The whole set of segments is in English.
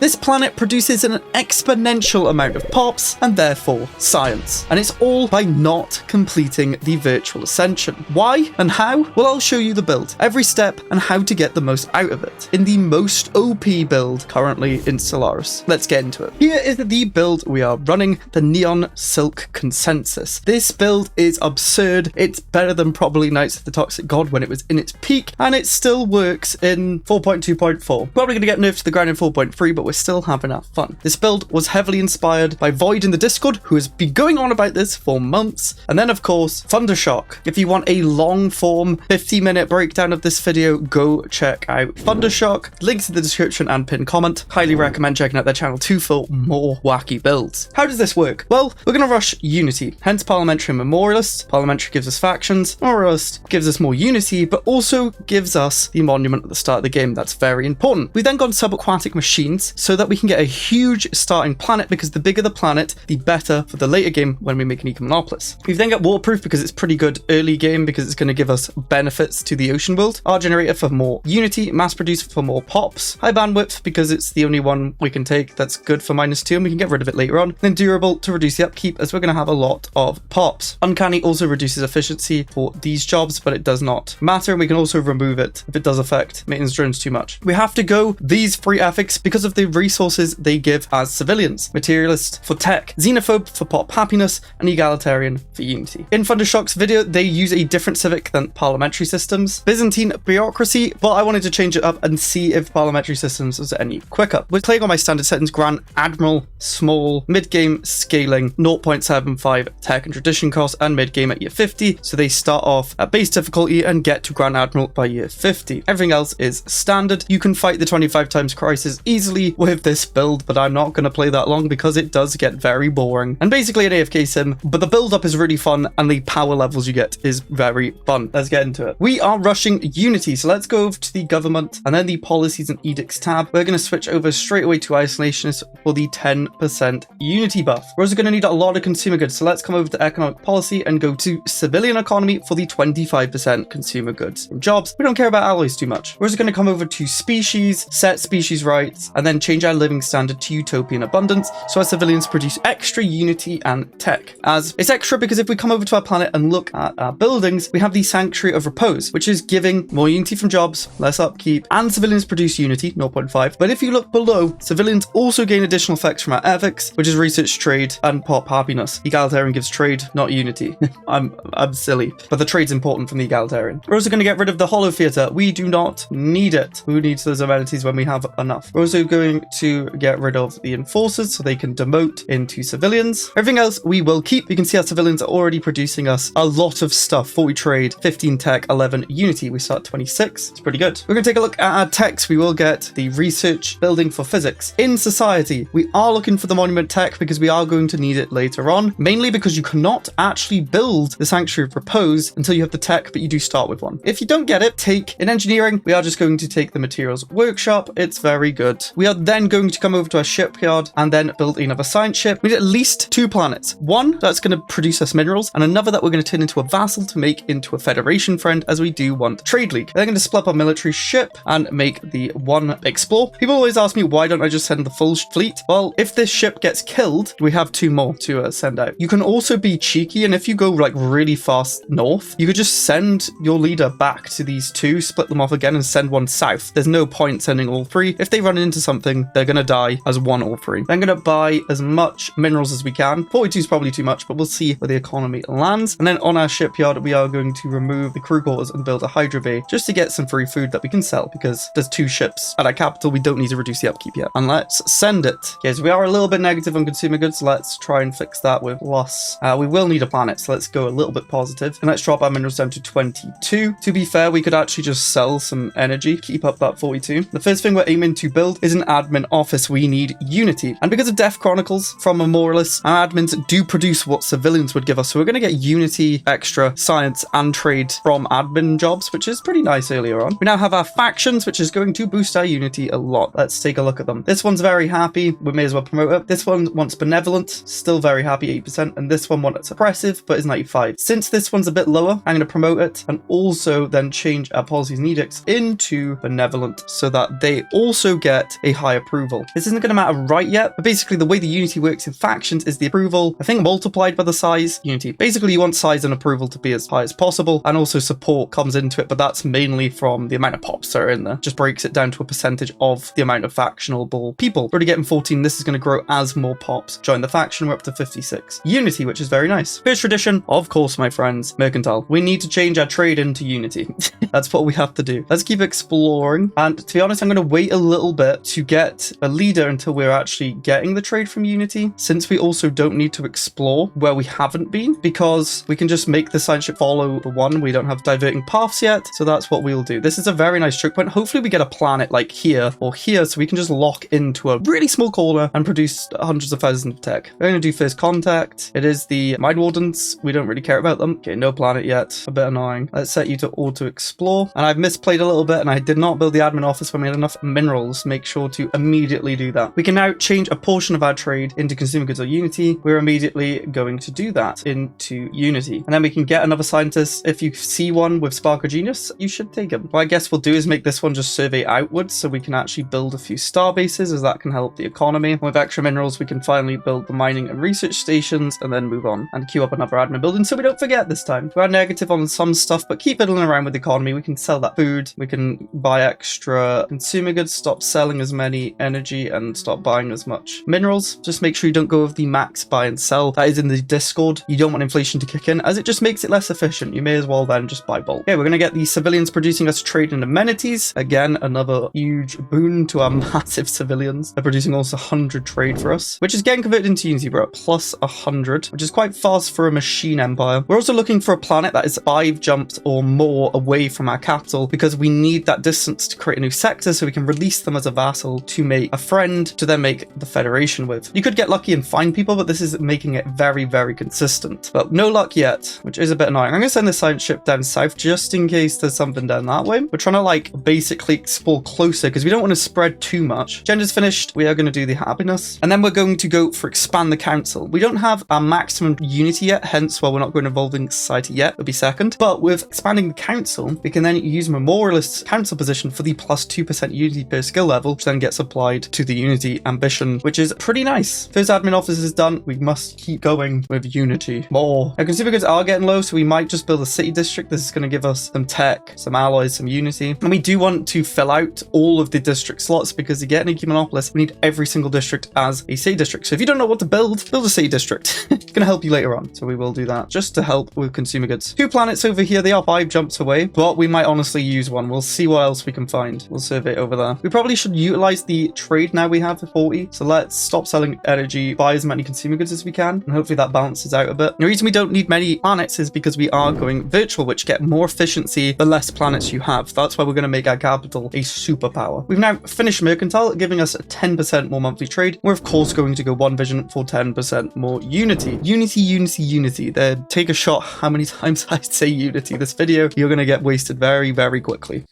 This planet produces an exponential amount of pops and therefore science. And it's all by not completing the virtual ascension. Why and how? Well, I'll show you the build, every step, and how to get the most out of it in the most OP build currently in Stellaris. Let's get into it. Here is the build we are running, the Neon Silk Consensus. This build is absurd. It's better than probably Knights of the Toxic God when it was in its peak, and it still works in 4.2.4. Probably going to get nerfed to the ground in 4.3, but we're still having our fun. This build was heavily inspired by Void in the Discord, who has been going on about this for months, and then of course Thundershock. If you want a long form 50-minute breakdown of this video, go check out Thundershock. Links in the description and pinned comment. Highly recommend checking out their channel too for more wacky builds. How does this work? Well, we're going to rush Unity, hence Parliamentary and Memorialist. Parliamentary gives us factions, Memorialist gives us more Unity, but also gives us the monument at the start of the game. That's very important. We've then gone subaquatic machines so that we can get a huge starting planet, because the bigger the planet, the better for the later game when we make an Ecumenopolis. We've then got waterproof because it's pretty good early game, because it's going to give us benefits to the ocean world. Our generator for more Unity, mass producer for more pops, high bandwidth because it's the only one we can take that's good for -2 and we can get rid of it later on. Then durable to reduce the upkeep, as we're going to have a lot of pops. Uncanny also reduces efficiency for these jobs, but it does not matter, and we can also remove it if it does affect maintenance drones too much. We have to go these three ethics because of the resources they give as civilians. Materialist for tech, xenophobe for pop happiness, and egalitarian for unity. In Thundershock's video, they use a different civic than parliamentary systems. Byzantine bureaucracy, but I wanted to change it up and see if parliamentary systems was any quicker. We're playing on my standard settings: Grand Admiral, small, mid-game scaling, 0.75 tech and tradition cost, and mid-game at year 50. So they start off at base difficulty and get to Grand Admiral by year 50. Everything else is standard. You can fight the 25 times crisis easily with this build, but I'm not going to play that long because it does get very boring and basically an AFK sim, but the build up is really fun and the power levels you get is very fun. Let's get into it. We are rushing Unity, so let's go over to the government and then the policies and edicts tab. We're going to switch over straight away to isolationists for the 10% Unity buff. We're also going to need a lot of consumer goods, so let's come over to economic policy and go to civilian economy for the 25% consumer goods from jobs. We don't care about alloys too much. We're also going to come over to species, set species rights, and then change our living standard to utopian abundance, so our civilians produce extra Unity and tech. As it's extra because if we come over to our planet and look at our buildings, we have the Sanctuary of Repose, which is giving more Unity from jobs, less upkeep, and civilians produce Unity, 0.5. But if you look below, civilians also gain additional effects from our ethics, which is research, trade, and pop happiness. Egalitarian gives trade, not Unity. I'm silly, but the trade's important from the egalitarian. We're also going to get rid of the Hollow Theatre. We do not need it. Who needs those amenities when we have enough? We're also going to get rid of the enforcers so they can demote into civilians. Everything else we will keep. You can see our civilians are already producing us a lot of stuff. 40 trade, 15 tech, 11 Unity. We start 26. It's pretty good. We're going to take a look at our techs. We will get the research building for physics. In society, we are looking for the monument tech because we are going to need it later on, mainly because you cannot actually build the Sanctuary of Repose until you have the tech, but you do start with one. If you don't get it, take in engineering, we are just going to take the materials workshop. It's very good. We are then going to come over to our shipyard and then build another science ship. We need at least 2 planets. One that's going to produce us minerals, and another that we're going to turn into a vassal to make into a federation friend, as we do want the trade league. They're going to split up our military ship and make the one explore. People always ask me, why don't I just send the full fleet? Well, if this ship gets killed, we have 2 more to send out. You can also be cheeky, and if you go like really fast north, you could just send your leader back to these 2, split them off again, and send one south. There's no point sending all 3. If they run into something, they're going to die as 1 or 3. I'm going to buy as much minerals as we can. 42 is probably too much, but we'll see where the economy lands. And then on our shipyard, we are going to remove the crew quarters and build a hydro bay just to get some free food that we can sell, because there's 2 ships at our capital. We don't need to reduce the upkeep yet. And let's send it. Okay, so we are a little bit negative on consumer goods. Let's try and fix that with loss. We will need a planet, so let's go a little bit positive. And let's drop our minerals down to 22. To be fair, we could actually just sell some energy, keep up that 42. The first thing we're aiming to build is an admin office. We need Unity. And because of Death Chronicles from Memorialist, our admins do produce what civilians would give us. So we're going to get Unity, extra, science, and trade from admin jobs, which is pretty nice earlier on. We now have our factions, which is going to boost our Unity a lot. Let's take a look at them. This one's very happy. We may as well promote it. This one wants benevolent, still very happy, 8%. And this one wants oppressive, but is 95. Since this one's a bit lower, I'm going to promote it and also then change our policies and edicts into benevolent so that they also get a high by approval. This isn't going to matter right yet, but basically the way the unity works in factions is the approval, I think, multiplied by the size unity. Basically, you want size and approval to be as high as possible, and also support comes into it, but that's mainly from the amount of pops that are in there. Just breaks it down to a percentage of the amount of factionable people. We're already getting 14. This is going to grow as more pops join the faction. We're up to 56. Unity, which is very nice. First tradition, of course, my friends, mercantile. We need to change our trade into unity. That's what we have to do. Let's keep exploring. And to be honest, I'm going to wait a little bit to get a leader until we're actually getting the trade from unity, since we also don't need to explore where we haven't been, because we can just make the science ship follow the one. We don't have diverting paths yet, so that's what we'll do. This is a very nice choke point. Hopefully we get a planet like here or here, so we can just lock into a really small corner and produce hundreds of thousands of tech. We're going to do first contact. It is the Mind Wardens. We don't really care about them. Okay, no planet yet. A bit annoying. Let's set you to auto explore. And I've misplayed a little bit, and I did not build the admin office when we had enough minerals. Make sure to immediately do that. We can now change a portion of our trade into consumer goods or unity. We're immediately going to do that into unity. And then we can get another scientist. If you see one with Spark or Genius, you should take him. What I guess we'll do is make this one just survey outwards, so we can actually build a few star bases, as that can help the economy. With extra minerals, we can finally build the mining and research stations and then move on and queue up another admin building so we don't forget this time. We're negative on some stuff, but keep fiddling around with the economy. We can sell that food. We can buy extra consumer goods, stop selling as many energy, and stop buying as much minerals. Just make sure you don't go with the max buy and sell. That is in the Discord. You don't want inflation to kick in, as it just makes it less efficient. You may as well then just buy bulk. Okay, we're going to get the civilians producing us trade and amenities. Again, another huge boon to our massive civilians. They're producing also 100 trade for us, which is getting converted into unity. We're at plus 100, which is quite fast for a machine empire. We're also looking for a planet that is 5 jumps or more away from our capital, because we need that distance to create a new sector so we can release them as a vassal to make a friend to then make the federation with. You could get lucky and find people, but this is making it very, very consistent. But no luck yet, which is a bit annoying. I'm going to send the science ship down south just in case there's something down that way. We're trying to like basically explore closer because we don't want to spread too much. Gender's finished. We are going to do the happiness, and then we're going to go for expand the council. We don't have our maximum unity yet, hence why we're not going to evolving society yet. It'll be second. But with expanding the council, we can then use memorialist council position for the plus 2% unity per skill level, which then gets applied to the unity ambition, which is pretty nice. First admin office is done. We must keep going with unity. More. Now, consumer goods are getting low, so we might just build a city district. This is going to give us some tech, some alloys, some unity. And we do want to fill out all of the district slots, because to get an Ecumenopolis, we need every single district as a city district. So if you don't know what to build a city district. It's going to help you later on. So we will do that just to help with consumer goods. 2 planets over here. They are 5 jumps away, but we might honestly use one. We'll see what else we can find. We'll survey over there. We probably should utilize the trade now we have for 40. So let's stop selling energy, buy as many consumer goods as we can, and hopefully that balances out a bit. The reason we don't need many planets is because we are going virtual, which get more efficiency the less planets you have. That's why we're going to make our capital a superpower. We've now finished mercantile, giving us a 10% more monthly trade. We're of course going to go one vision for 10% more unity. Unity, unity, unity. Then take a shot how many times I say unity this video. You're going to get wasted very, very quickly.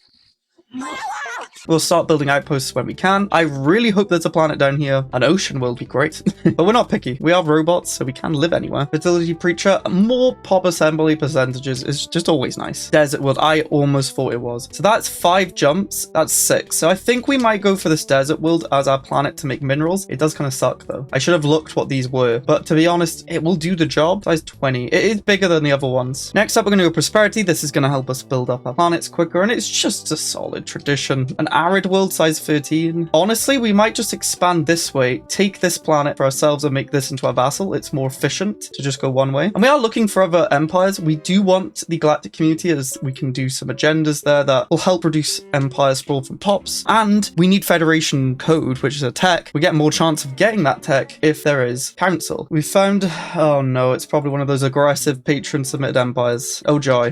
We'll start building outposts when we can. I really hope there's a planet down here. An ocean will be great. But we're not picky. We are robots, so we can live anywhere. Fertility Preacher, more pop assembly percentages is just always nice. Desert World, I almost thought it was. So that's 5 jumps. That's 6. So I think we might go for this Desert World as our planet to make minerals. It does kind of suck though. I should have looked what these were. But to be honest, it will do the job. Size 20. It is bigger than the other ones. Next up, we're going to go Prosperity. This is going to help us build up our planets quicker. And it's just a solid tradition. An arid world, size 13. Honestly, we might just expand this way, take this planet for ourselves and make this into our vassal. It's more efficient to just go one way. And we are looking for other empires. We do want the Galactic community, as we can do some agendas there that will help reduce empire sprawl from pops. And we need Federation code, which is a tech. We get more chance of getting that tech if there is council. We found, oh no, it's probably one of those aggressive patron submitted empires. Oh joy.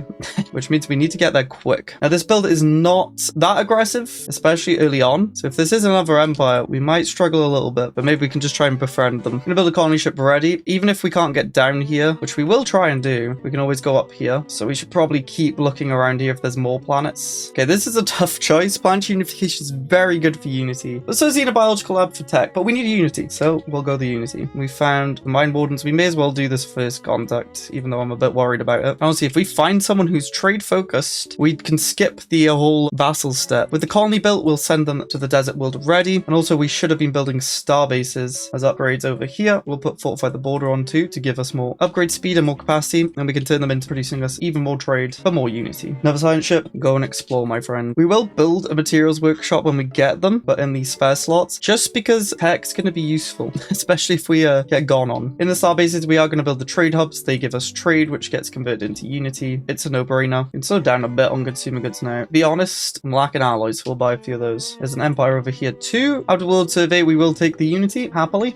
Which means we need to get there quick. Now this build is not that aggressive, especially early on. So if this is another empire, we might struggle a little bit, but maybe we can just try and befriend them. I'm gonna build a colony ship ready. Even if we can't get down here, which we will try and do, we can always go up here. So we should probably keep looking around here if there's more planets. Okay, this is a tough choice. Planet unification is very good for unity. But so is a biological lab for tech, but we need unity, so we'll go the unity. We found the Mind Wardens. We may as well do this first contact, even though I'm a bit worried about it. Honestly, if we find someone who's trade focused, we can skip the whole vassal step. With the colony currently built, we'll send them to the desert world ready. And also we should have been building star bases as upgrades over here. We'll put fortify the border on too to give us more upgrade speed and more capacity, and we can turn them into producing us even more trade for more unity. Another science ship, go and explore, my friend. We will build a materials workshop when we get them, but in these spare slots, just because tech's going to be useful, especially if we get gone on. In the star bases, we are going to build the trade hubs. They give us trade, which gets converted into unity. It's a no-brainer. Can slow down a bit on consumer goods now. Be honest, I'm lacking alloys, so we'll buy a few of those. There's an empire over here too. Outer world survey, we will take the unity, happily.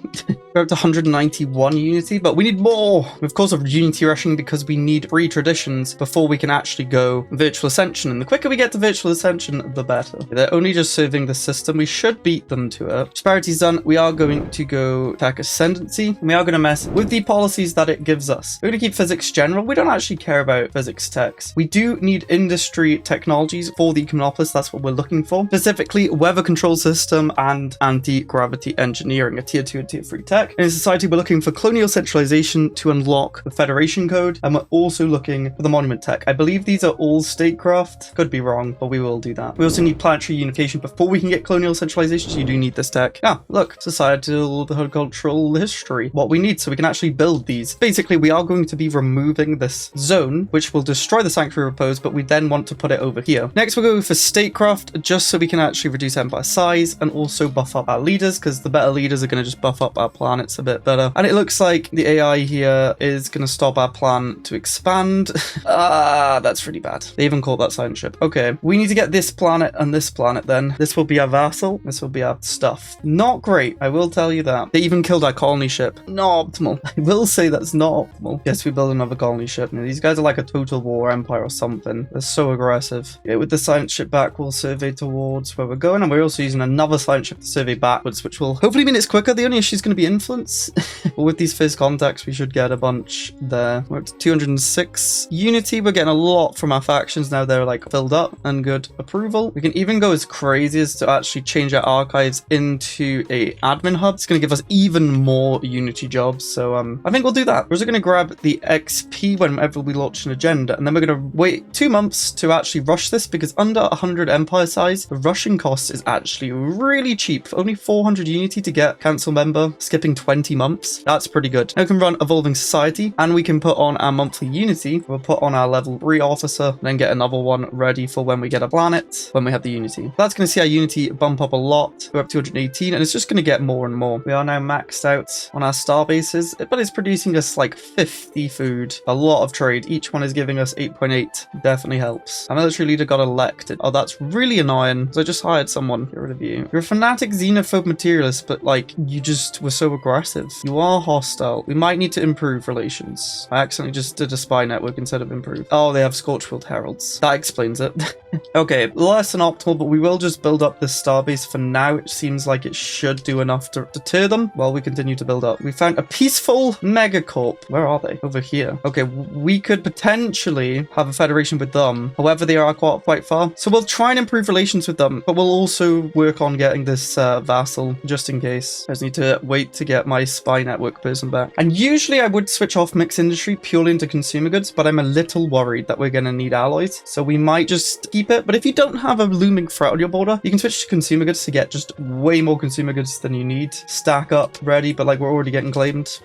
We're up to 191 unity, but we need more. Of course, of unity rushing because we need 3 traditions before we can actually go virtual ascension. And the quicker we get to virtual ascension, the better. They're only just serving the system. We should beat them to it. Prosperity's done. We are going to go attack ascendancy. And we are going to mess with the policies that it gives us. We're going to keep physics general. We don't actually care about physics techs. We do need industry technologies for the Ecumenopolis. That's what we're looking for. Specifically, weather control system and anti-gravity engineering, a tier 2 and tier 3 tech. In society, we're looking for colonial centralization to unlock the Federation code, and we're also looking for the monument tech. I believe these are all statecraft. Could be wrong, but we will do that. We also need planetary unification before we can get colonial centralization, so you do need this tech. Yeah, look, societal, cultural history. What we need so we can actually build these. Basically, we are going to be removing this zone, which will destroy the Sanctuary Repose, but we then want to put it over here. Next, we'll go for statecraft, just so we can actually reduce empire size and also buff up our leaders, because the better leaders are going to just buff up our planets a bit better. And it looks like the AI here is going to stop our plan to expand. That's really bad. They even called that science ship. Okay, we need to get this planet and this planet then. This will be our vassal. This will be our stuff. Not great, I will tell you that. They even killed our colony ship. Not optimal. I will say that's not optimal. Yes, we build another colony ship. Now, these guys are like a total war empire or something. They're so aggressive. Okay, with the science ship back, we'll survey towards where we're going, and we're also using another science ship to survey backwards, which will hopefully mean it's quicker. The only issue is going to be influence. But with these first contacts, we should get a bunch there. We're up to 206 unity. We're getting a lot from our factions now. They're like filled up and good approval. We can even go as crazy as to actually change our archives into a admin hub. It's going to give us even more unity jobs. So I think we'll do that. We're also going to grab the XP whenever we launch an agenda, and then we're going to wait 2 months to actually rush this, because under 100 empire size, the rushing cost is actually really cheap. Only 400 unity to get council member, skipping 20 months. That's pretty good. Now we can run evolving society, and we can put on our monthly unity. We'll put on our level 3 officer, and then get another one ready for when we get a planet, when we have the unity. That's going to see our unity bump up a lot. We're up to 218, and it's just going to get more and more. We are now maxed out on our star bases, but it's producing us like 50 food. A lot of trade. Each one is giving us 8.8. Definitely helps. Our military leader got elected. Oh, that's really annoying. So I just hired someone. Get rid of you. You're a fanatic xenophobe materialist, but like, you just were so aggressive. You are hostile. We might need to improve relations. I accidentally just did a spy network instead of improve. Oh, they have Scorchfield Heralds. That explains it. Okay, less than optimal, but we will just build up this starbase for now. It seems like it should do enough to deter them while we continue to build up. We found a peaceful megacorp. Where are they? Over here. Okay, we could potentially have a federation with them. However, they are quite far. So we'll try and improve relations with them, but we'll also work on getting this vassal just in case. I just need to wait to get my spy network person back. And usually I would switch off mixed industry purely into consumer goods, but I'm a little worried that we're going to need alloys. So we might just keep it. But if you don't have a looming threat on your border, you can switch to consumer goods to get just way more consumer goods than you need. Stack up ready, but like we're already getting claimed.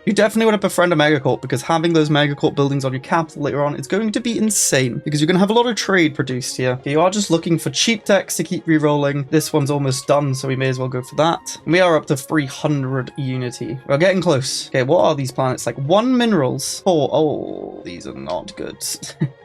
You definitely want to befriend a megacorp, because having those megacorp buildings on your capital later on is going to be insane, because you're going to have a lot of trade produced here. Okay, you are just looking for cheap techs to keep re-rolling. This one's almost done, so we may as well go for that. And we are up to 300 unity. We're getting close. Okay, what are these planets? Like 1 minerals, 4. Oh, these are not good.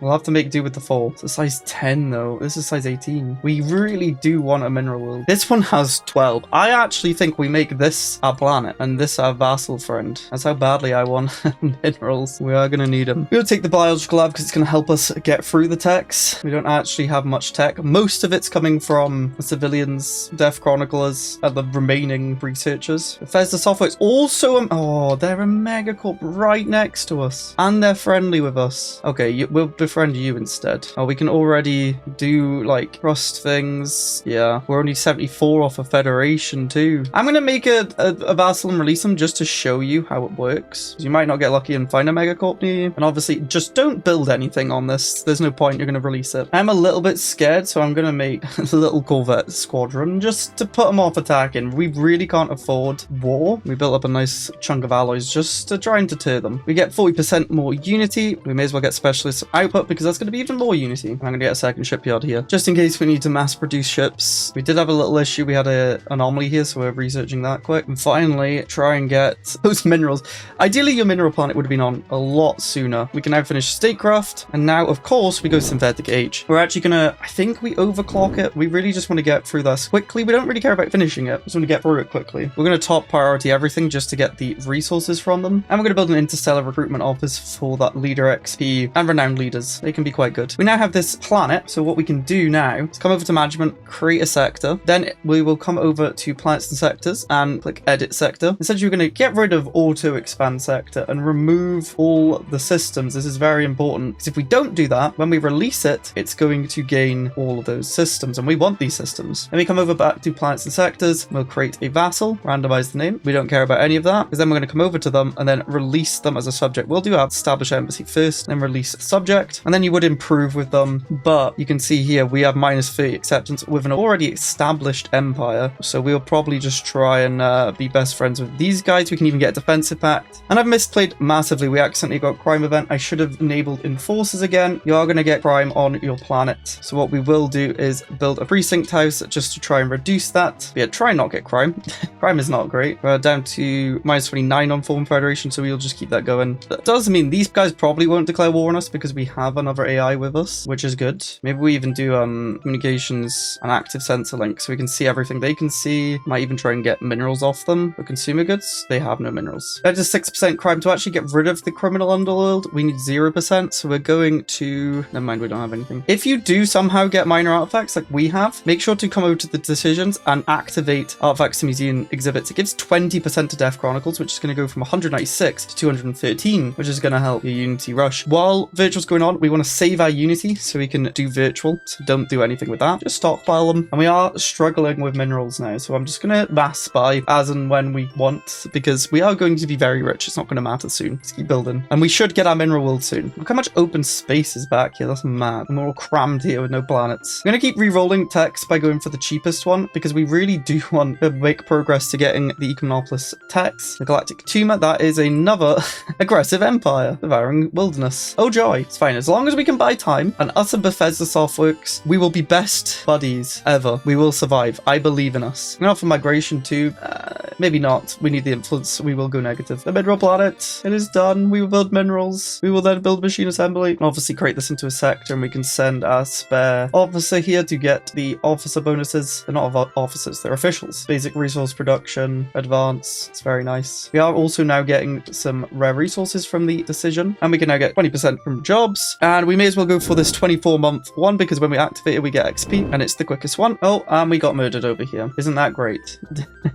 We'll have to make do with the 4. It's a size 10 though. This is size 18. We really do want a mineral world. This one has 12. I actually think we make this our planet and this our vassal friend. That's how badly I want minerals. We are going to need them. We'll take the biological lab because it's going to help us get through the techs. We don't actually have much tech. Most of it's coming from the civilians, Death Chroniclers, and the remaining researchers. Bethesda Software is also oh, they're a megacorp right next to us. And they're friendly with us. Okay, we'll befriend you instead. Oh, we can already do like trust things. Yeah, we're only 74 off a Federation too. I'm going to make a vassal and release them just to show you how works. You might not get lucky and find a megacorp near you. And obviously, just don't build anything on this. There's no point. You're going to release it. I'm a little bit scared, so I'm going to make a little corvette squadron just to put them off attacking. We really can't afford war. We built up a nice chunk of alloys just to try and deter them. We get 40% more unity. We may as well get specialist output because that's going to be even more unity. I'm going to get a second shipyard here just in case we need to mass produce ships. We did have a little issue. We had an anomaly here, so we're researching that quick. And finally, try and get those minerals. Ideally, your mineral planet would have been on a lot sooner. We can now finish statecraft. And now, of course, we go synthetic age. We're actually going to, I think we overclock it. We really just want to get through this quickly. We don't really care about finishing it. We just want to get through it quickly. We're going to top priority everything just to get the resources from them. And we're going to build an interstellar recruitment office for that leader XP and renowned leaders. They can be quite good. We now have this planet. So what we can do now is come over to management, create a sector. Then we will come over to planets and sectors and click edit sector. Essentially, we're going to get rid of auto expand sector and remove all the systems. This is very important because if we don't do that, when we release it, it's going to gain all of those systems and we want these systems. Then we come over back to planets and sectors. We'll create a vassal, randomize the name. We don't care about any of that because then we're going to come over to them and then release them as a subject. We'll do our establish embassy first, then release subject, and then you would improve with them. But you can see here we have -30 acceptance with an already established empire. So we'll probably just try and be best friends with these guys. We can even get a defensive pact. And I've misplayed massively. We accidentally got crime event. I should have enabled enforcers again. You are going to get crime on your planet. So what we will do is build a precinct house just to try and reduce that. But yeah, try and not get crime. Crime is not great. We're down to -29 on Foreign Federation, so we'll just keep that going. That does mean these guys probably won't declare war on us because we have another AI with us, which is good. Maybe we even do communications and active sensor link so we can see everything they can see. Might even try and get minerals off them. But consumer goods, they have no minerals. That is 6% crime. To actually get rid of the criminal underworld, we need 0%. So we're going to... Never mind, we don't have anything. If you do somehow get minor artifacts like we have, make sure to come over to the decisions and activate artifacts to museum exhibits. It gives 20% to Death Chronicles, which is going to go from 196 to 213, which is going to help your Unity rush. While virtual's going on, we want to save our Unity so we can do virtual. So don't do anything with that. Just stockpile them. And we are struggling with minerals now. So I'm just going to mass buy as and when we want because we are going to be very rich. It's not going to matter soon. Let's keep building. And we should get our mineral world soon. Look how much open space is back here. That's mad. And we're all crammed here with no planets. I'm going to keep re-rolling text by going for the cheapest one because we really do want to make progress to getting the Ecumenopolis text. The Galactic tumor, that is another aggressive empire. Devouring wilderness. Oh joy. It's fine. As long as we can buy time and us and Bethesda Softworks, we will be best buddies ever. We will survive. I believe in us. I'm going to offer migration too. Maybe not. We need the influence. We will go negative. The mineral planet. It is done. We will build minerals. We will then build machine assembly. And obviously create this into a sector and we can send our spare officer here to get the officer bonuses. They're not officers. They're officials. Basic resource production. Advance. It's very nice. We are also now getting some rare resources from the decision. And we can now get 20% from jobs. And we may as well go for this 24-month one because when we activate it, we get XP and it's the quickest one. Oh, and we got murdered over here. Isn't that great?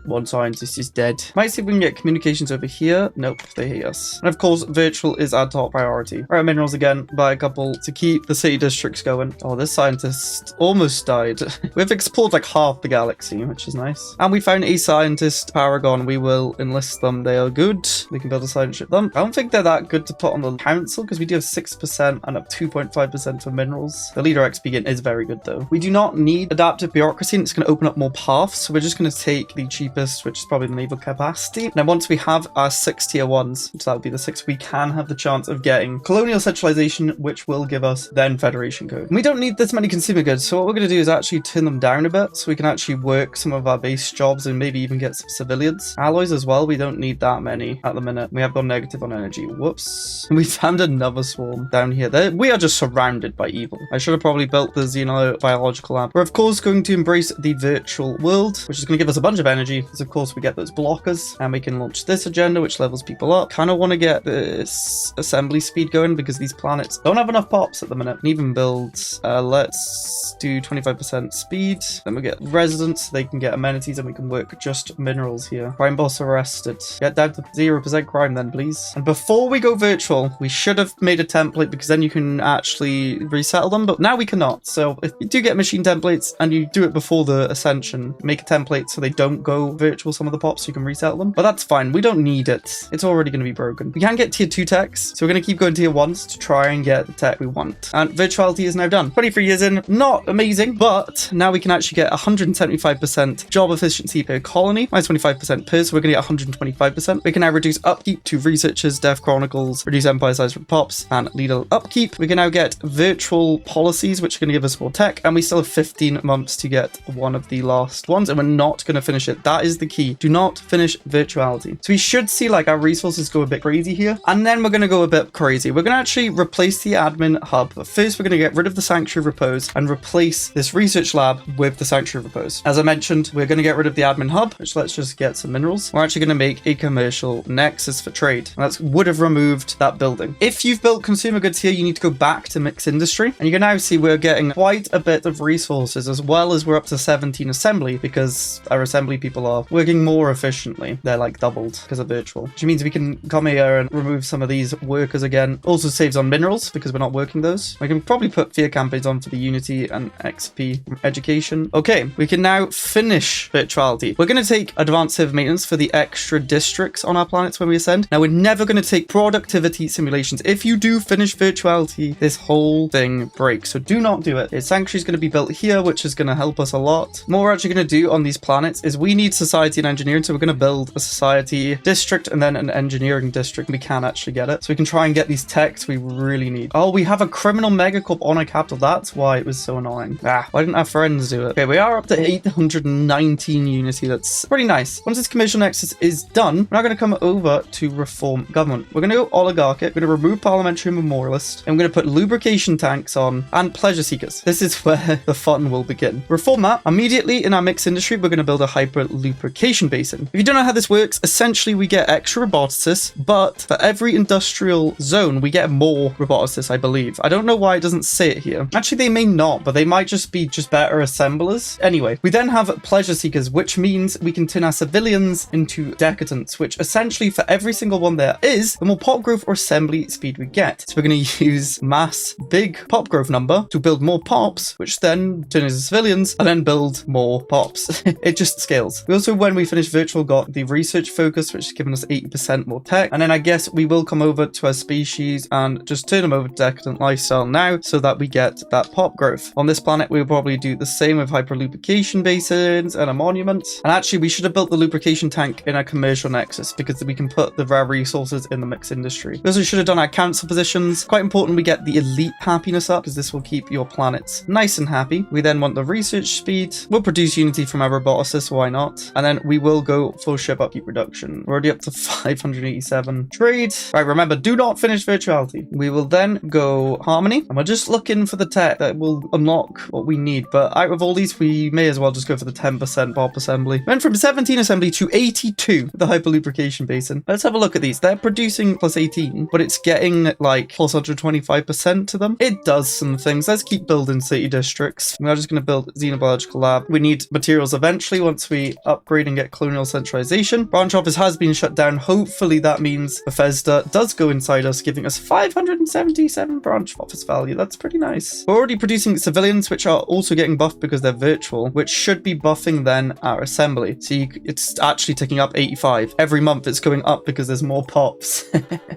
One scientist is dead. Might see if we can get communications over here. Nope, they hate us. And of course, virtual is our top priority. All right, minerals again. Buy a couple to keep the city districts going. Oh, this scientist almost died. We've explored like half the galaxy, which is nice. And we found a scientist paragon. We will enlist them. They are good. We can build a science ship them. I don't think they're that good to put on the council because we do have 6% and up 2.5% for minerals. The leader XP is very good though. We do not need adaptive bureaucracy and it's going to open up more paths. So we're just going to take the cheapest, which is probably the naval capacity. Now, once we have our 6 tier 1s, which that would be the 6, we can have the chance of getting colonial centralization, which will give us then Federation code. And we don't need this many consumer goods. So what we're going to do is actually turn them down a bit so we can actually work some of our base jobs and maybe even get some civilians. Alloys as well. We don't need that many at the minute. We have gone negative on energy. Whoops. We found another swarm down here. We are just surrounded by evil. I should have probably built the xenobiological lab. We're of course going to embrace the virtual world, which is going to give us a bunch of energy because of course we get those blockers and we can launch this agenda, which levels people up. Kind of want to get this assembly speed going because these planets don't have enough pops at the minute. And even build, let's do 25% speed. Then we get residents, they can get amenities and we can work just minerals here. Crime boss arrested. Get down to 0% crime then, please. And before we go virtual, we should have made a template because then you can actually resettle them, but now we cannot. So if you do get machine templates and you do it before the ascension, make a template so they don't go virtual some of the pops so you can resettle them. But that's fine. We don't need it. It's already going to be broken. We can get tier 2 techs, so we're going to keep going tier 1s to try and get the tech we want. And virtuality is now done. 23 years in, not amazing, but now we can actually get 175% job efficiency per colony, minus 25% per, so we're going to get 125%. We can now reduce upkeep to researchers, death chronicles, reduce empire size from pops, and leader upkeep. We can now get virtual policies, which are going to give us more tech, and we still have 15 months to get one of the last ones, and we're not going to finish it. That is the key. Do not finish virtuality. So we should see like our resources go a bit crazy here, and then we're going to go a bit crazy. We're going to actually replace the admin hub, but first we're going to get rid of the Sanctuary Repose and replace this research lab with the Sanctuary Repose. As I mentioned, we're going to get rid of the admin hub, which let's just get some minerals. We're actually going to make a commercial nexus for trade. And that would have removed that building. If you've built consumer goods here, you need to go back to mixed industry, and you can now see we're getting quite a bit of resources, as well as we're up to 17 assembly because our assembly people are working more efficiently. They're like doubled because of virtual, which means we can come here and remove some of these workers again. Also saves on minerals because we're not working those. We can probably put fear campaigns on for the unity and XP education. Okay, we can now finish virtuality. We're going to take advanced server maintenance for the extra districts on our planets when we ascend. Now, we're never going to take productivity simulations. If you do finish virtuality, this whole thing breaks. So do not do it. Sanctuary is going to be built here, which is going to help us a lot. What we're actually going to do on these planets is we need society and engineering. So we're going to build a society district and then an engineering district. We can actually get it. So we can try and get these techs we really need. Oh, we have a criminal megacorp on a capital. That's why it was so annoying. Why didn't our friends do it? Okay, we are up to 819 unity. That's pretty nice. Once this commercial nexus is done, we're now going to come over to reform government. We're going to go oligarchic. We're going to remove parliamentary memorialist, and we're going to put lubrication tanks on and pleasure seekers. This is where the fun will begin. Reform that. Immediately in our mixed industry, we're going to build a hyper lubrication basin. If you don't know how this works, essentially we get extra roboticists, but for every industrial zone, we get more roboticists, I believe. I don't know why it doesn't say it here. Actually, they may not, but they might just be better assemblers. Anyway, we then have pleasure seekers, which means we can turn our civilians into decadents, which essentially for every single one there is, the more pop growth or assembly speed we get. So we're going to use mass big pop growth number to build more pops, which then turn into civilians and then build more pops. It just scales. We also, when we finish virtual, got the research focus, which has given us 80% more tech. And then I guess we will come over to our species and just turn them over to decadent lifestyle now so that we get that pop growth. On this planet, we'll probably do the same with hyper lubrication basins and a monument. And actually, we should have built the lubrication tank in our commercial nexus because we can put the rare resources in the mixed industry. We also should have done our council positions. Quite important we get the elite happiness up because this will keep your planets nice and happy. We then want the research speed. We'll produce unity from our roboticists, why not? And then we will go full ship upkeep reduction. We're already up to 587 trade. Right, remember, do not finish virtuality. We will then go harmony, and we're just looking for the tech that will unlock what we need. But out of all these, we may as well just go for the 10% pop assembly. Went from 17 assembly to 82 with the hyper lubrication basin. Let's have a look at these. They're producing plus 18, but it's getting like plus 125% to them. It does some things. Let's keep building city districts. We're just going to build xenobiological lab. We need materials eventually once we upgrade and get colonial centralization. Branch office has been shut down. Hopefully that means Bethesda does go inside us, giving us 577 branch office value. That's pretty nice. We're already producing civilians, which are also getting buffed because they're virtual, which should be buffing then our assembly. See, it's actually ticking up 85. Every month it's going up because there's more pops.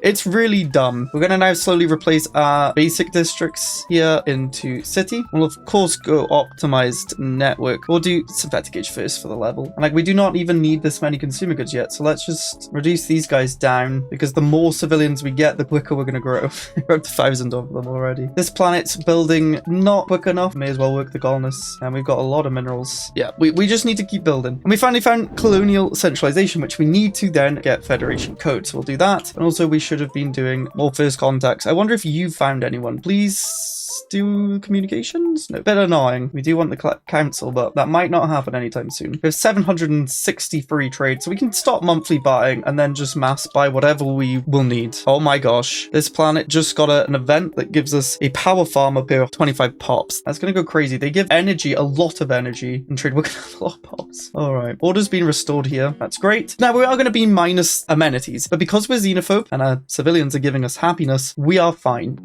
It's really dumb. We're going to now slowly replace our basic districts here into city. We'll of course go optimized network. We'll do synthetic age first for the level. And like, we do not even need this many consumer goods yet. So let's just reduce these guys down because the more civilians we get, the quicker we're going to grow. We're up to 1,000 of them already. This planet's building not quick enough. May as well work the colonists. And we've got a lot of minerals. Yeah, we just need to keep building. And we finally found colonial centralization, which we need to then get Federation code. So we'll do that. And also we should have been doing more first contacts. I wonder if you found anyone. Please do communications? No. Bit annoying. We do want the council, but that might not happen anytime soon. We have 763 trade, so we can stop monthly buying and then just mass buy whatever we will need. Oh my gosh. This planet just got an event that gives us a power farm up here of 25 pops. That's going to go crazy. They give energy, a lot of energy in trade. We're going to have a lot of pops. All right. Order's been restored here. That's great. Now we are going to be minus amenities, but because we're xenophobe and our civilians are giving us happiness, we are fine.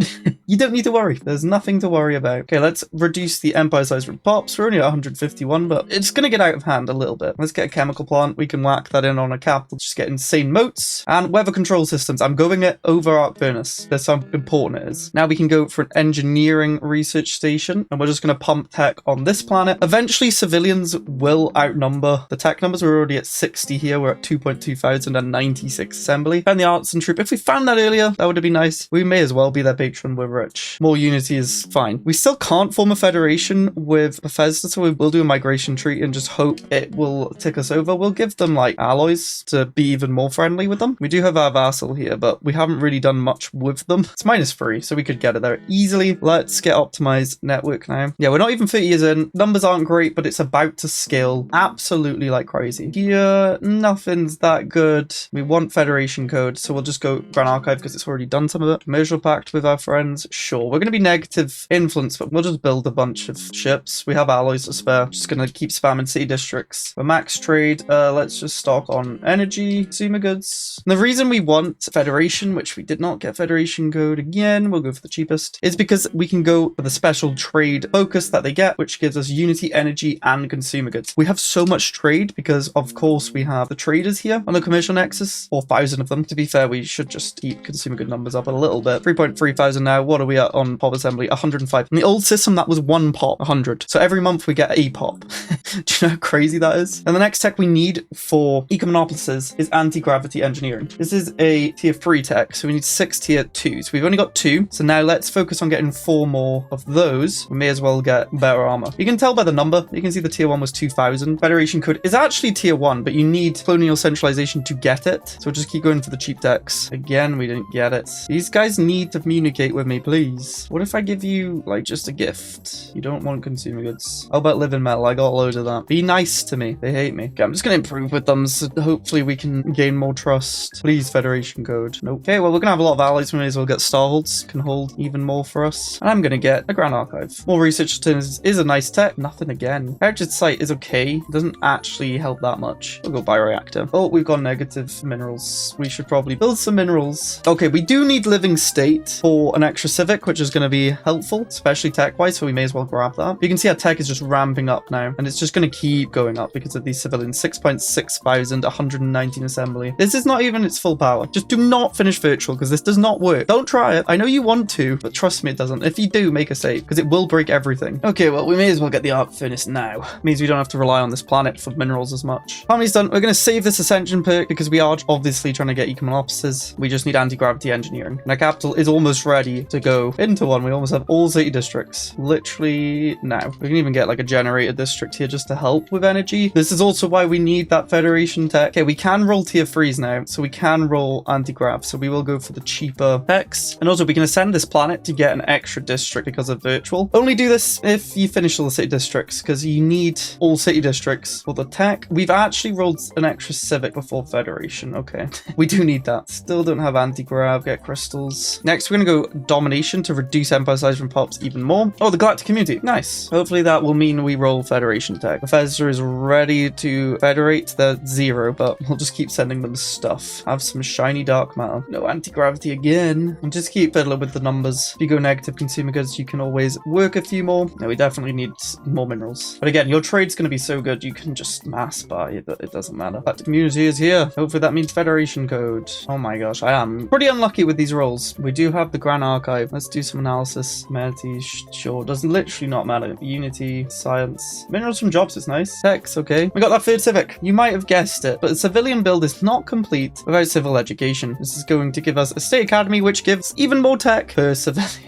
You don't need to worry. There's nothing to worry about. Okay, let's reduce the empire size from pops. We're only at 151, but it's going to get out of hand a little bit. Let's get a chemical plant. We can whack that in on a capital, just get insane moats and weather control systems. I'm going it over arc furnace. That's how important it is. Now we can go for an engineering research station, and we're just going to pump tech on this planet. Eventually, civilians will outnumber the tech numbers. We're already at 60 here. We're at 2.2 thousand and 96 assembly. And the arts and troop. If we found that earlier, that would have been nice. We may as well be their patron. We're rich. More unity is fine. We still can't form a federation with Bethesda, so we will do a migration treaty and just hope it will tick us over. We'll give them like alloys to be even more friendly with them. We do have our vassal here, but we haven't really done much with them. It's -3, so we could get it there easily. Let's get optimized network now. Yeah, we're not even 30 years in. Numbers aren't great, but it's about to scale absolutely like crazy. Here, nothing's that good. We want Federation code, so we'll just go Grand Archive because it's already done some of it. Commercial pact with our friends. Sure, we're going to be negative influence, but we'll just build a bunch of ships. We have alloys to spare. Just going to keep spamming city districts. For max trade, let's just stock on energy, consumer goods. And the reason we want Federation, which we did not get Federation code again, we'll go for the cheapest, is because we can go for the special trade focus that they get, which gives us unity, energy, and consumer goods. We have so much trade because, of course, we have the traders here on the commercial nexus, 4,000 of them. To be fair, we should just keep consumer good numbers up a little bit. 3.3 thousand now. What are we at on pop assembly? 105. In the old system, that was 1 pop, 100. So every month we get a pop. Do you know how crazy that is? And the next tech we need for Ecumenopolis is anti-gravity engineering. This is a tier 3 tech, so we need 6 tier 2s. We've only got 2, so now let's focus on getting 4 more of those. We may as well get better armor. You can tell by the number. You can see the tier 1 was 2000. Federation code is actually tier 1, but you need colonial centralization to get it. So we'll just keep going for the cheap decks. Again, we didn't get it. These guys need to communicate with me, please. What if I give you, like, just a gift? You don't want consumer goods. How about living metal? I got loads of that. Be nice to me. They hate me. Okay, I'm just going to improve with them, so hopefully we can gain more trust. Please, Federation code. Nope. Okay, well, we're going to have a lot of allies. We may as well get Starholds. Can hold even more for us. And I'm going to get a Grand Archive. More research is a nice tech. Nothing again. Heritage site is okay. It doesn't actually help that much. We'll go bioreactor. Oh, we've got negative minerals. We should probably build some minerals. Okay, we do need living state for an extra civic, which is going to be helpful, especially tech-wise, so we may as well grab that. You can see our tech is just ramping up now, and it's just going to keep going up because of these civilians. 6.6 thousand, 119 assembly. This is not even its full power. Just do not finish virtual because this does not work. Don't try it. I know you want to, but trust me, it doesn't. If you do, make a save because it will break everything. Okay, well, we may as well get the arc furnace now. Means we don't have to rely on this planet for minerals as much. Family's done. We're going to save this ascension perk because we are obviously trying to get Ecumenopolis. We just need anti-gravity engineering. And our capital is almost ready to go into one. We almost have all city districts. Literally now. We can even get like a generator district here just to help with energy. This is also why we need that Federation tech. Okay, we can roll tier 3s now, so we can roll anti-grav. So we will go for the cheaper techs. And also we can ascend this planet to get an extra district because of virtual. Only do this if you finish all the city districts because you need all city districts for the tech. We've actually rolled an extra civic before Federation. Okay, we do need that. Still don't have anti-grav. Get crystals. Next, we're going to go domination to reduce empire size from pops even more. Oh, the Galactic community. Nice. Hopefully that will mean we roll Federation tech. Bethesda is ready to federate. They're 0, but we'll just keep sending them stuff. Have some shiny dark matter. No anti-gravity again. And just keep fiddling with the numbers. If you go negative consumer goods, you can always work a few more. No, we definitely need more minerals. But again, your trade's going to be so good, you can just mass buy it. It doesn't matter. That community is here. Hopefully that means Federation code. Oh my gosh, I am pretty unlucky with these rolls. We do have the Grand Archive. Let's do some analysis. Humanity, sure. Doesn't literally not matter. Unity, science. Minerals from jobs is nice. Techs, okay. We got that third civic. You might have guessed it, but the civilian build is not complete without civil education. This is going to give us a state academy, which gives even more tech per civilian.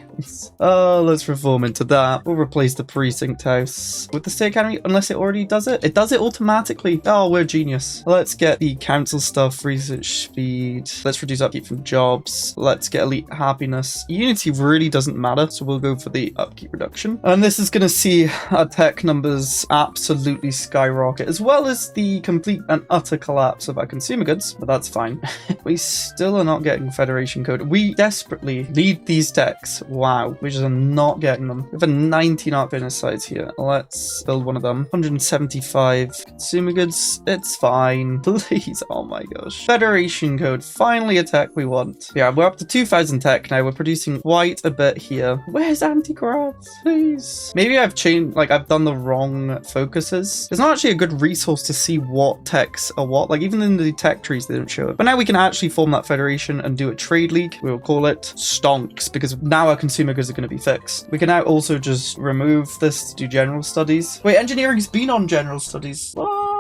Oh, let's reform into that. We'll replace the precinct house with the state academy, unless it already does it. It does it automatically. Oh, we're genius. Let's get the council stuff, research speed. Let's reduce upkeep from jobs. Let's get elite happiness. Unity really doesn't matter, so we'll go for the upkeep reduction. And this is going to see our tech numbers absolutely skyrocket, as well as the complete and utter collapse of our consumer goods, but that's fine. We still are not getting Federation code. We desperately need these techs. Wow, we just are not getting them. We have a 19 art furnace sites here. Let's build one of them. 175 consumer goods. It's fine. Please. Oh my gosh. Federation code. Finally a tech we want. Yeah, we're up to 2,000 tech now. We're producing quite a bit here. Where's anti-gravs? Please. Maybe I've changed, like I've done the wrong focuses. It's not actually a good resource to see what techs are what. Like even in the tech trees, they don't show it. But now we can actually form that federation and do a trade league. We'll call it Stonks because now our consumer goods are going to be fixed. We can now also just remove this to do general studies. Wait, engineering's been on general studies. What?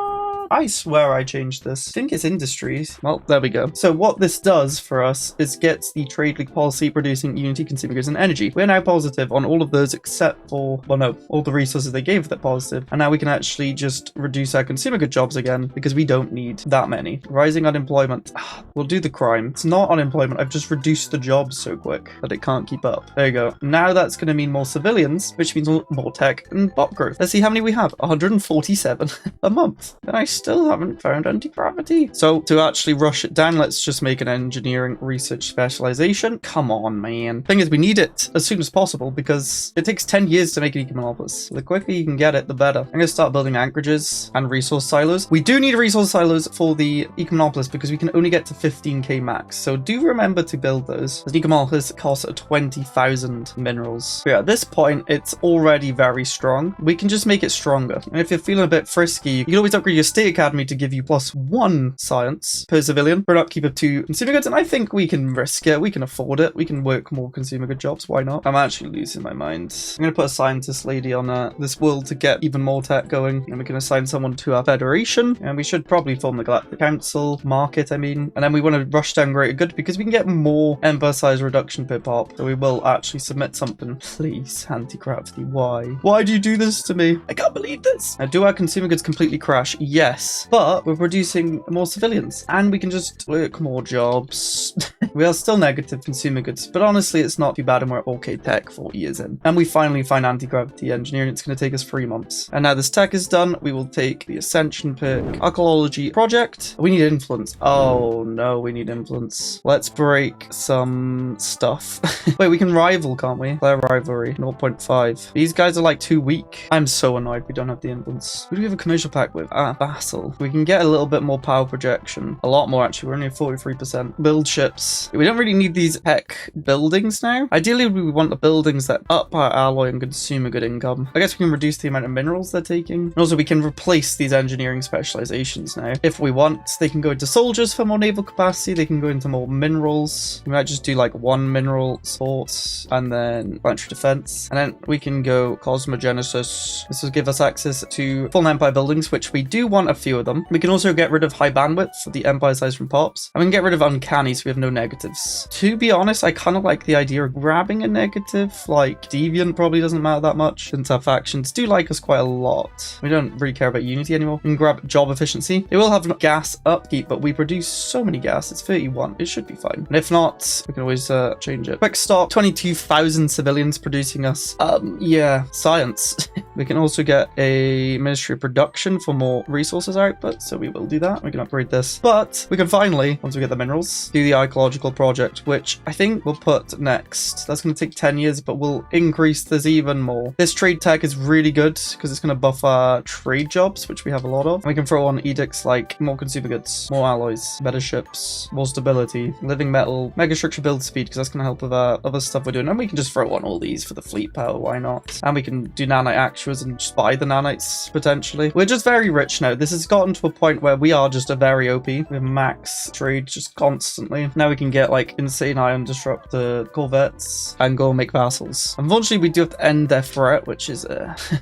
I swear I changed this. I think it's industries. Well, there we go. So what this does for us is gets the trade league policy producing unity, consumer goods, and energy. We're now positive on all of those except for, well, no, all the resources they gave that positive. And now we can actually just reduce our consumer good jobs again because we don't need that many. Rising unemployment. We'll do the crime. It's not unemployment. I've just reduced the jobs so quick that it can't keep up. There you go. Now that's going to mean more civilians, which means more tech and bot growth. Let's see how many we have. 147 a month. And I still haven't found anti-gravity. So to actually rush it down, let's just make an engineering research specialization. Come on, man. Thing is, we need it as soon as possible because it takes 10 years to make an Ecumenopolis. The quicker you can get it, the better. I'm going to start building anchorages and resource silos. We do need resource silos for the Ecumenopolis because we can only get to 15k max. So do remember to build those. The Ecumenopolis costs 20,000 minerals. But yeah, at this point, it's already very strong. We can just make it stronger. And if you're feeling a bit frisky, you can always upgrade your state academy to give you +1 science per civilian for an upkeep of 2 consumer goods. And I think we can risk it. We can afford it. We can work more consumer good jobs. Why not? I'm actually losing my mind. I'm going to put a scientist lady on this world to get even more tech going. And we can assign someone to our federation. And we should probably form the Galactic Council market, I mean. And then we want to rush down greater good because we can get more empire size reduction per pop. So we will actually submit something. Please, anti-gravity. Why? Why do you do this to me? I can't believe this. Now, do our consumer goods completely crash? Yes. But we're producing more civilians and we can just work more jobs. We are still negative consumer goods, but honestly, it's not too bad and we're at OK tech 4 years in. And we finally find anti-gravity engineering. It's going to take us 3 months. And now this tech is done, we will take the ascension pick, archaeology project. We need influence. Oh no, we need influence. Let's break some stuff. Wait, we can rival, can't we? Player rivalry, 0.5. These guys are like too weak. I'm so annoyed we don't have the influence. Who do we have a commercial pact with? Vassal. We can get a little bit more power projection. A lot more, actually. We're only at 43%. Build ships. We don't really need these tech buildings now. Ideally, we want the buildings that up our alloy and consumer good income. I guess we can reduce the amount of minerals they're taking. And also, we can replace these engineering specializations now. If we want, they can go into soldiers for more naval capacity. They can go into more minerals. We might just do like 1 mineral sports and then planetary defense. And then we can go cosmogenesis. This will give us access to full empire buildings, which we do want a few of them. We can also get rid of high bandwidth for the empire size from pops. And we can get rid of uncanny so we have no negatives. To be honest, I kind of like the idea of grabbing a negative. Like deviant probably doesn't matter that much since our factions do like us quite a lot. We don't really care about unity anymore. We can grab job efficiency. It will have gas upkeep, but we produce so many gas. It's 31. It should be fine. And if not, we can always change it. Quick stop. 22,000 civilians producing us. Yeah, science. We can also get a Ministry of Production for more resources output, so we will do that. We can upgrade this. But we can finally, once we get the minerals, do the archaeological project, which I think we'll put next. That's going to take 10 years, but we'll increase this even more. This trade tech is really good because it's going to buff our trade jobs, which we have a lot of. And we can throw on edicts like more consumer goods, more alloys, better ships, more stability, living metal, megastructure build speed, because that's going to help with our other stuff we're doing. And we can just throw on all these for the fleet power, why not? And we can do nanite actuators and just buy the nanites, potentially. We're just very rich now. This has gotten to a point where we are just a very OP. We have max trade just constantly. Now we can get like insane ion disruptor corvettes and go make vassals. Unfortunately, we do have to end their threat, which is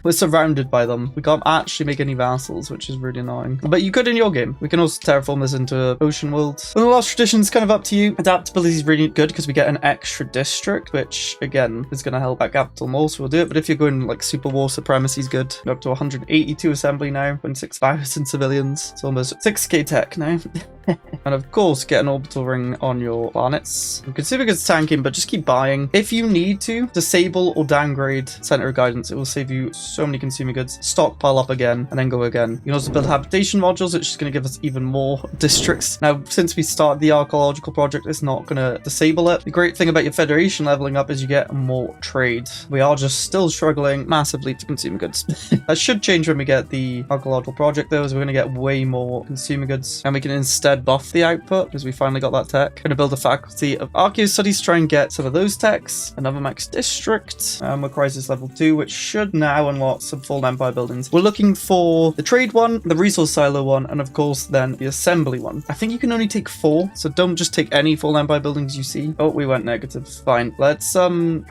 we're surrounded by them. We can't actually make any vassals, which is really annoying. But you could in your game. We can also terraform this into an ocean world. And the last tradition is kind of up to you. Adaptability is really good because we get an extra district, which again is going to help our capital more, so we'll do it. But if you're going like super war supremacy is good. We're up to 182 assembly now, 26,000 civilians. It's almost 6k tech now. And of course, get an orbital ring on your planets. You can see it's tanking, but just keep buying. If you need to, disable or downgrade Center of Guidance. It will save you so many consumer goods. Stockpile up again, and then go again. You can also build habitation modules, which is going to give us even more districts. Now, since we started the archaeological project, it's not going to disable it. The great thing about your Federation leveling up is you get more trade. We are just still struggling massively to consumer goods. That should change when we get the archaeological project, though, as we're going to get way more consumer goods, and we can instead buff the output because we finally got that tech. Going to build a faculty of archaeo studies to try and get some of those techs. Another max district. We're crisis level 2, which should now unlock some full empire buildings. We're looking for the trade one, the resource silo one, and of course then the assembly one. I think you can only take 4, so don't just take any full empire buildings you see. Oh, we went negative. Fine. Let's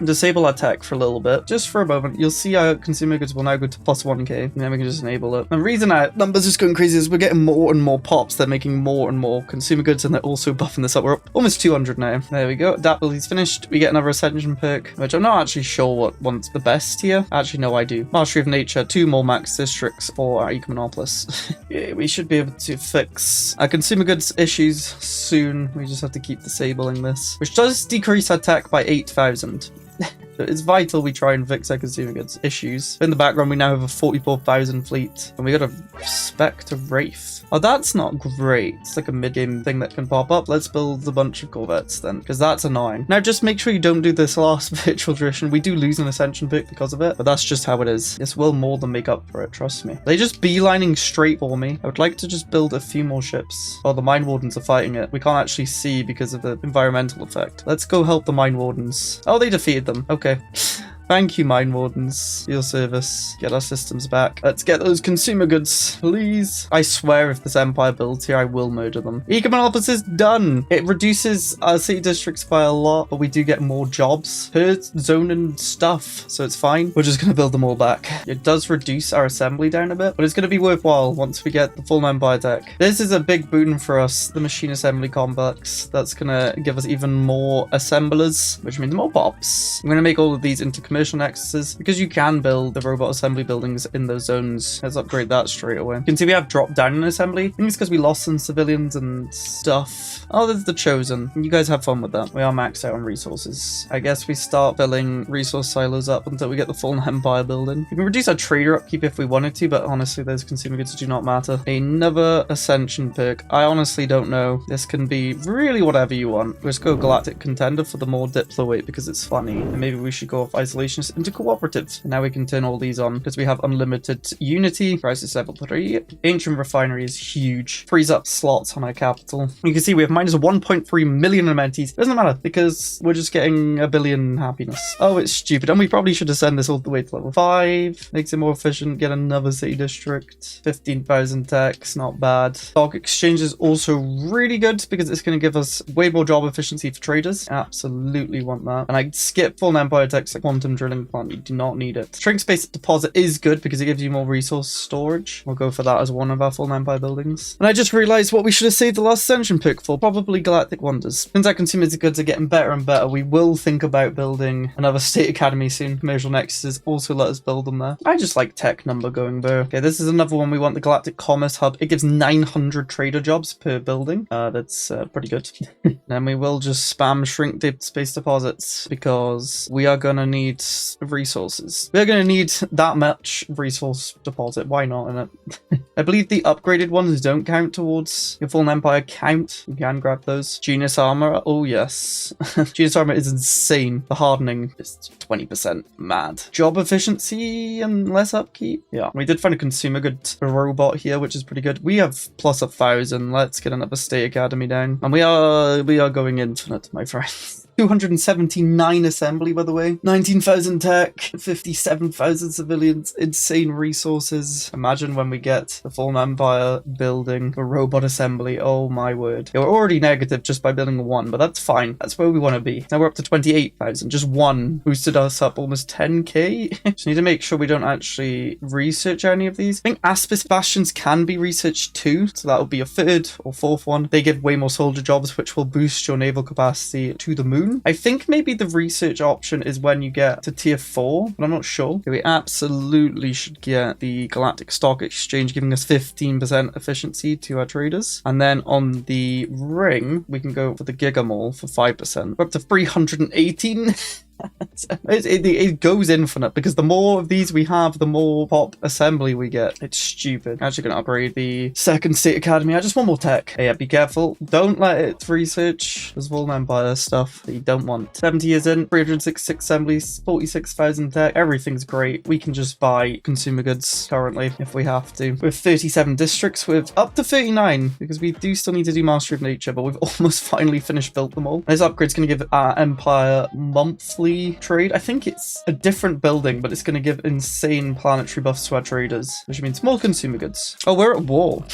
disable our tech for a little bit, just for a moment. You'll see our consumer goods will now go to plus 1k, and then we can just enable it. The reason our numbers are just going crazy is we're getting more and more pops. They're making more and more consumer goods, and they're also buffing this up. We're up almost 200 now. There we go. Adaptability's finished. We get another ascension perk, which I'm not actually sure what one's the best here. Actually, no, I do. Mastery of Nature, 2 more max districts for our Ecumenopolis. Yeah, we should be able to fix our consumer goods issues soon. We just have to keep disabling this, which does decrease our tech by 8,000. It's vital we try and fix our consumer goods issues. In the background, we now have a 44,000 fleet, and we got a Spectre Wraith. Oh, that's not great. It's like a mid-game thing that can pop up. Let's build a bunch of corvettes then, because that's annoying. Now, just make sure you don't do this last virtual tradition. We do lose an ascension pick because of it, but that's just how it is. This will more than make up for it, trust me. They just beelining straight for me. I would like to just build a few more ships. Oh, the Mine Wardens are fighting it. We can't actually see because of the environmental effect. Let's go help the Mine Wardens. Oh, they defeated them. Okay. Thank you, Mine Wardens, for your service. Get our systems back. Let's get those consumer goods, please. I swear if this empire builds here, I will murder them. Ecumenopolis is done. It reduces our city districts by a lot, but we do get more jobs per zone and stuff, so it's fine. We're just going to build them all back. It does reduce our assembly down a bit, but it's going to be worthwhile once we get the full empire tech. This is a big boon for us, the machine assembly complex. That's going to give us even more assemblers, which means more pops. I'm going to make all of these into commercial nexuses because you can build the robot assembly buildings in those zones. Let's upgrade that straight away. You can see we have dropped down in assembly. I think it's because we lost some civilians and stuff. Oh, there's the Chosen. You guys have fun with that. We are maxed out on resources. I guess we start filling resource silos up until we get the full empire building. We can reduce our trader upkeep if we wanted to, but honestly, those consumer goods do not matter. Another ascension perk. I honestly don't know. This can be really whatever you want. Let's go Galactic Contender for the more diplo weight because it's funny. And maybe we should go off isolation into cooperative. And now we can turn all these on because we have unlimited unity. Crisis level 3. Ancient refinery is huge. Frees up slots on our capital. You can see we have minus 1.3 million amenities. Doesn't matter because we're just getting a billion happiness. Oh, it's stupid. And we probably should ascend this all the way to level 5. Makes it more efficient. Get another city district. 15,000 techs. Not bad. Stock exchange is also really good because it's going to give us way more job efficiency for traders. Absolutely want that. And I skip full empire techs like quantum drilling plant. You do not need it. Shrink space deposit is good because it gives you more resource storage. We'll go for that as one of our full empire buildings. And I just realized what we should have saved the last ascension pick for. Probably Galactic Wonders. Since our consumer goods are getting better and better, we will think about building another state academy soon. Commercial nexuses also let us build them there. I just like tech number going there. Okay, this is another one we want, the Galactic Commerce Hub. It gives 900 trader jobs per building. That's pretty good. Then we will just spam shrink space deposits because we are gonna need resources. We're going to need that much resource deposit. Why not, innit? I believe the upgraded ones don't count towards your full empire count. You can grab those. Genius armor. Oh, yes. Genius armor is insane. The hardening is 20% mad. Job efficiency and less upkeep. Yeah. We did find a consumer good robot here, which is pretty good. We have plus 1,000. Let's get another state academy down. And we are going infinite, my friends. 279 assembly, by the way. 19,000 tech, 57,000 civilians, insane resources. Imagine when we get the full empire building a robot assembly. Oh my word. Yeah, we're already negative just by building one, but that's fine. That's where we want to be. Now we're up to 28,000. Just one boosted us up almost 10k. Just need to make sure we don't actually research any of these. I think Aspis Bastions can be researched too, so that will be a third or fourth one. They give way more soldier jobs, which will boost your naval capacity to the moon. I think maybe the research option is when you get to tier 4, but I'm not sure. Okay, we absolutely should get the Galactic Stock Exchange, giving us almost 15% efficiency to our traders. And then on the ring, we can go for the Giga Mall for 5%. We're up to 318. It goes infinite because the more of these we have, the more pop assembly we get. It's stupid. I'm actually going to upgrade the second state academy. I just want more tech. Hey, yeah, be careful. Don't let it research. There's Vuln Empire stuff that you don't want. 70 years in, 366 assemblies, 46,000 tech. Everything's great. We can just buy consumer goods currently if we have to. We have 37 districts with up to 39 because we do still need to do Mastery of Nature, but we've almost finally finished built them all. This upgrade's going to give our empire monthly trade. I think it's a different building, but it's going to give insane planetary buffs to our traders, which means more consumer goods. Oh, we're at war.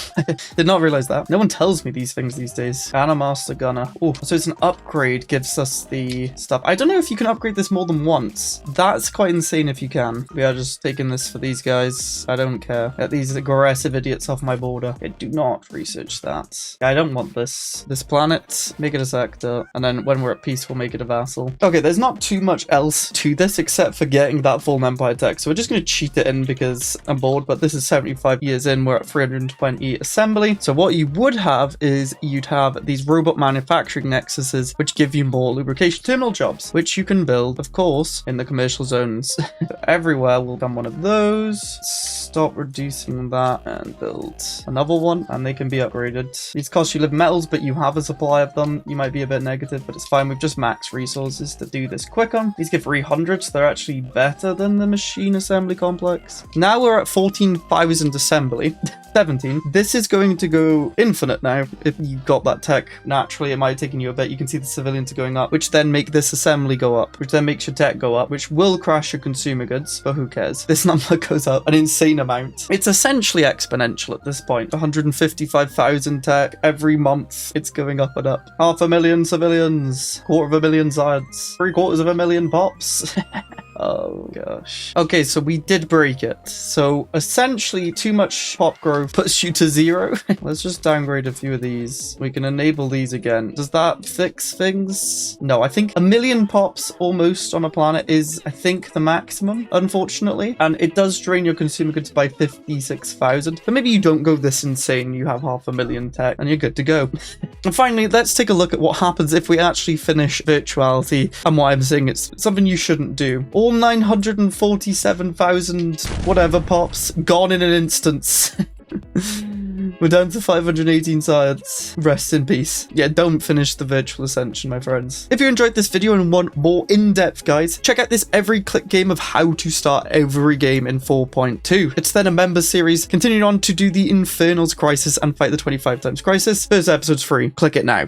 Did not realize that. No one tells me these things these days. And a master gunner. Oh, so it's an upgrade, gives us the stuff. I don't know if you can upgrade this more than once. That's quite insane if you can. We are just taking this for these guys. I don't care. Get these aggressive idiots off my border. Okay, do not research that. I don't want this planet. Make it a sector, and then when we're at peace, we'll make it a vassal. Okay, there's not too much else to this except for getting that full empire tech, so we're just going to cheat it in because I'm bored. But this is 75 years in, we're at 320 assembly. So what you would have is you'd have these robot manufacturing nexuses which give you more lubrication terminal jobs, which you can build, of course, in the commercial zones. Everywhere will come one of those. Stop reducing that and build another one, and they can be upgraded. These cost you live metals, but you have a supply of them. You might be a bit negative, but it's fine. We've just max resources to do this quicker. These give 300, so they're actually better than the machine assembly complex. Now we're at 14,000 assembly. 17. This is going to go infinite now. If you got that tech naturally, it might have taken you a bit. You can see the civilians are going up, which then make this assembly go up, which then makes your tech go up, which will crash your consumer goods, but who cares? This number goes up an insane amount. It's essentially exponential at this point. 155,000 tech every month. It's going up and up. 500,000 civilians, 250,000 Zyds, 750,000 pops. Oh gosh. Okay, so we did break it. So essentially too much pop growth puts you to 0. Let's just downgrade a few of these. We can enable these again. Does that fix things? No, I think 1,000,000 pops almost on a planet is, I think, the maximum, unfortunately. And it does drain your consumer goods by 56,000. But maybe you don't go this insane. You have 500,000 tech and you're good to go. And finally, let's take a look at what happens if we actually finish virtuality and why I'm saying it's something you shouldn't do. All 947,000 whatever pops gone in an instance. We're down to 518 science. Rest in peace. Yeah, don't finish the virtual ascension, my friends. If you enjoyed this video and want more in-depth guides, check out this every click game of how to start every game in 4.2. It's then a member series, continuing on to do the Infernals Crisis and fight the 25 times crisis. First episode's free. Click it now.